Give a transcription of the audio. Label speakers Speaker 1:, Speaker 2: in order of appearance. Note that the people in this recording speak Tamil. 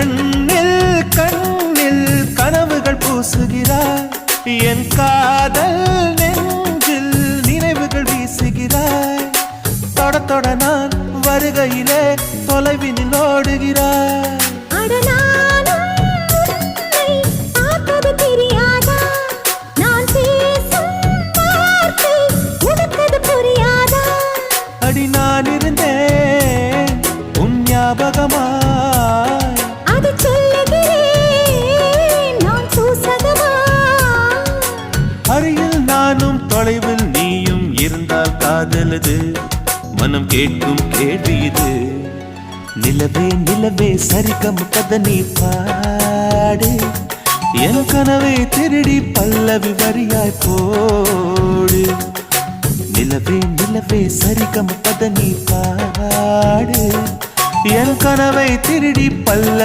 Speaker 1: கண்ணில் கண்ணில் கனவுகள் பூசுகிறாய் என் காதல் நெஞ்சில் நினைவுகள் வீசுகிறாய் தொட தொட நான் வருகையிலே தொலைவினில் ஓடுகிறாய் அடி நான் இருந்தேன் உன் ஞாபகமாய்
Speaker 2: அது சொல்லுகிறேன் நான் சூசகமாய்
Speaker 1: அருகில் நானும் தொலைவில் நீயும் இருந்தால் காதலது மனம் கேட்கும் கேள்வி இது நிலவே நிலவே சரிகம் கத நீ பாடு என் கனவை திருடி பல்லவி வரியாய் போடு நிலவே நிலவே சரிகம் கத நீ பாடு என் கனவை திருடி பல்ல